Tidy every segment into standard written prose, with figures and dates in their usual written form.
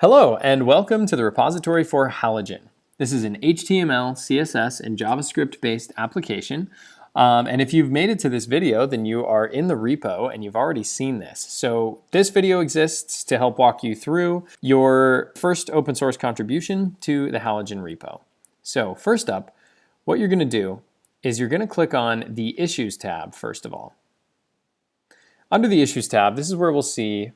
Hello, and welcome to the repository for Halogen. This is an HTML, CSS, and JavaScript-based application. And if you've made it to this video, then you are in the repo and you've already seen this. So this video exists to help walk you through your first open source contribution to the Halogen repo. So first up, what you're going to do is you're going to click on the Issues tab first of all. Under the Issues tab, this is where we'll see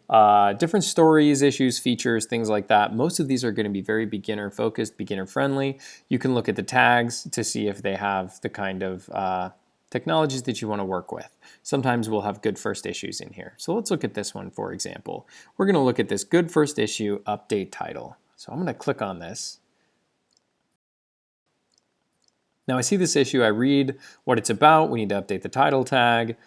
different stories, issues, features, things like that. Most of these are going to be very beginner focused, beginner friendly. You can look at the tags to see if they have the kind of technologies that you want to work with. Sometimes we'll have good first issues in here. So let's look at this one, for example. We're going to look at this good first issue update title. So I'm going to click on this. Now I see this issue, I read what it's about. We need to update the title tag.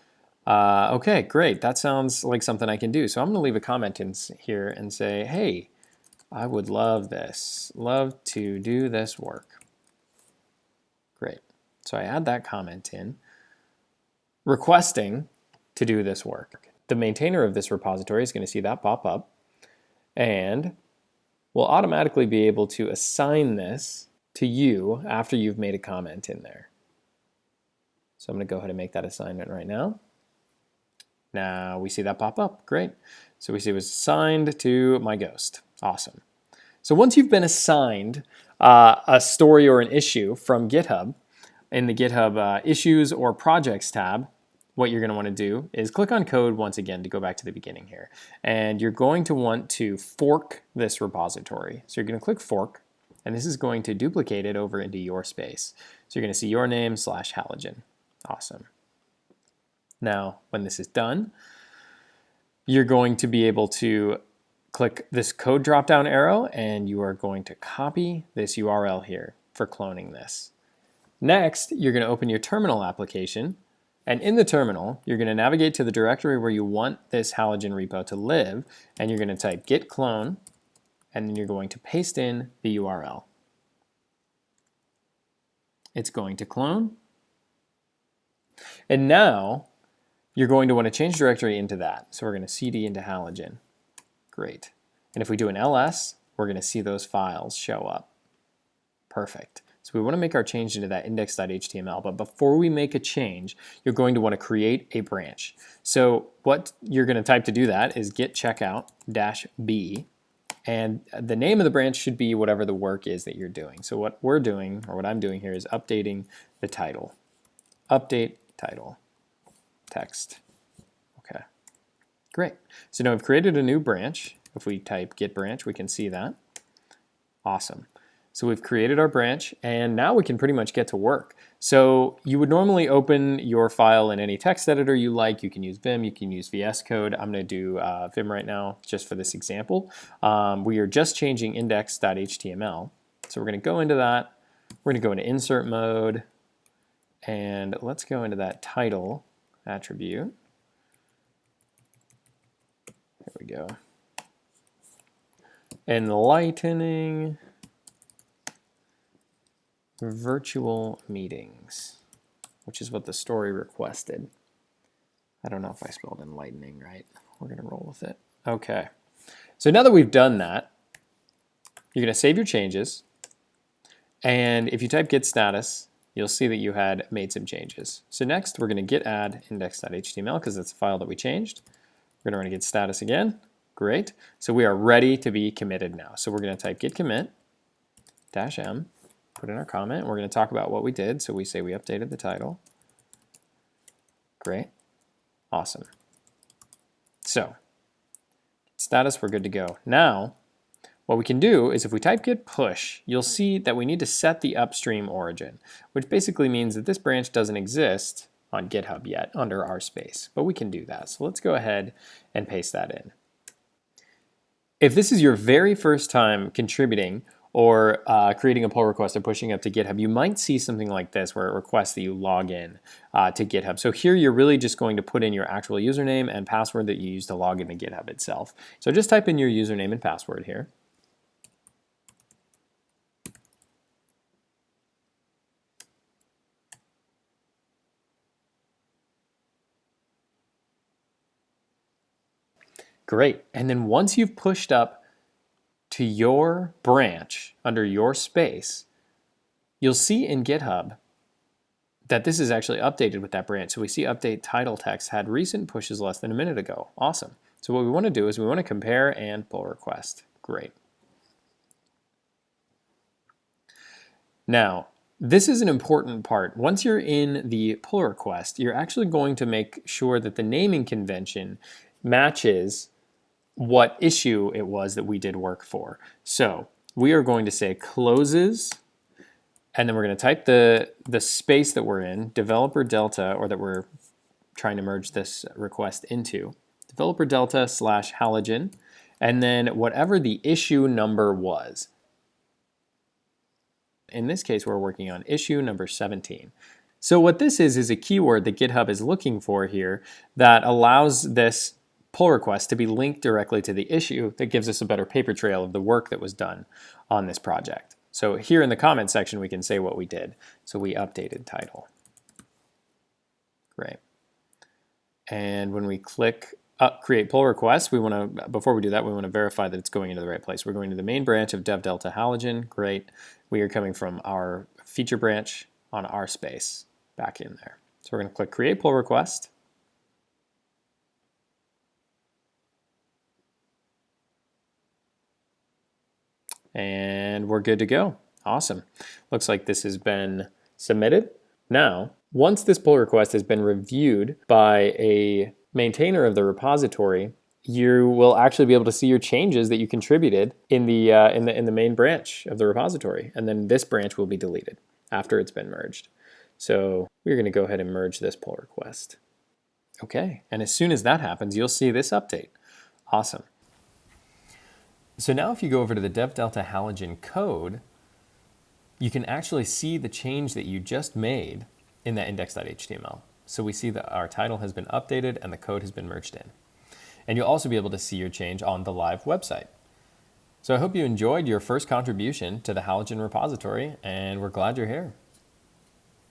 Okay, great. That sounds like something I can do. So I'm going to leave a comment in here and say, hey, I would love this. Love to do this work. Great. So I add that comment in, requesting to do this work. The maintainer of this repository is going to see that pop up, and will automatically be able to assign this to you after you've made a comment in there. So I'm going to go ahead and make that assignment right now. Now we see that pop up, great. So we see it was assigned to my ghost, awesome. So once you've been assigned a story or an issue from GitHub, in the GitHub Issues or Projects tab, what you're going to want to do is click on Code once again to go back to the beginning here. And you're going to want to fork this repository. So you're going to click Fork, and this is going to duplicate it over into your space. So you're going to see your name / Halogen, awesome. Now, when this is done, you're going to be able to click this code drop-down arrow and you are going to copy this URL here for cloning this. Next, you're going to open your terminal application, and in the terminal, you're going to navigate to the directory where you want this Halogen repo to live, and you're going to type git clone, and then you're going to paste in the URL. It's going to clone, and now you're going to want to change directory into that. So we're going to cd into Halogen. Great. And if we do an ls, we're going to see those files show up. Perfect. So we want to make our change into that index.html, but before we make a change, you're going to want to create a branch. So what you're going to type to do that is git checkout -b, and the name of the branch should be whatever the work is that you're doing. So what we're doing, or what I'm doing here, is updating the title. Update title. Text. Okay, great. So now we've created a new branch. If we type git branch, we can see that. Awesome. So we've created our branch, and now we can pretty much get to work. So you would normally open your file in any text editor you like. You can use Vim, you can use VS Code. I'm going to do Vim right now just for this example. We are just changing index.html. So we're going to go into that. We're going to go into insert mode, and let's go into that title attribute. There we go. Enlightening virtual meetings, which is what the story requested. I don't know if I spelled enlightening right. We're going to roll with it. Okay. So now that we've done that, you're going to save your changes. And if you type git status, you'll see that you had made some changes. So next, we're going to git add index.html because that's the file that we changed. We're going to run git status again. Great. So we are ready to be committed now. So we're going to type git commit -m, put in our comment. We're going to talk about what we did. So we say we updated the title. Great. Awesome. So status, we're good to go. Now, what we can do is if we type git push, you'll see that we need to set the upstream origin, which basically means that this branch doesn't exist on GitHub yet under our space, but we can do that. So let's go ahead and paste that in. If this is your very first time contributing or creating a pull request or pushing up to GitHub, you might see something like this where it requests that you log in to GitHub. So here you're really just going to put in your actual username and password that you use to log into GitHub itself. So just type in your username and password here. Great. And then once you've pushed up to your branch under your space, you'll see in GitHub that this is actually updated with that branch. So we see update title text had recent pushes less than a minute ago. Awesome. So what we want to do is we want to compare and pull request. Great. Now, this is an important part. Once you're in the pull request, you're actually going to make sure that the naming convention matches what issue it was that we did work for. So we are going to say closes, and then we're going to type the space that we're in, developer delta, or that we're trying to merge this request into, developer delta / halogen, and then whatever the issue number was. In this case, we're working on issue number 17. So what this is a keyword that GitHub is looking for here that allows this pull request to be linked directly to the issue that gives us a better paper trail of the work that was done on this project. So here in the comment section, we can say what we did. So we updated title. Great. And when we click create pull request, we want to, before we do that, we want to verify that it's going into the right place. We're going to the main branch of dev delta halogen. Great. We are coming from our feature branch on our space back in there. So we're going to click create pull request. And we're good to go. Awesome. Looks like this has been submitted. Now, once this pull request has been reviewed by a maintainer of the repository, you will actually be able to see your changes that you contributed in the main branch of the repository, and then this branch will be deleted after it's been merged. So we're going to go ahead and merge this pull request. Okay, and as soon as that happens, you'll see this update. Awesome. So now if you go over to the dev delta halogen code, you can actually see the change that you just made in that index.html. So we see that our title has been updated and the code has been merged in. And you'll also be able to see your change on the live website. So I hope you enjoyed your first contribution to the Halogen repository, and we're glad you're here.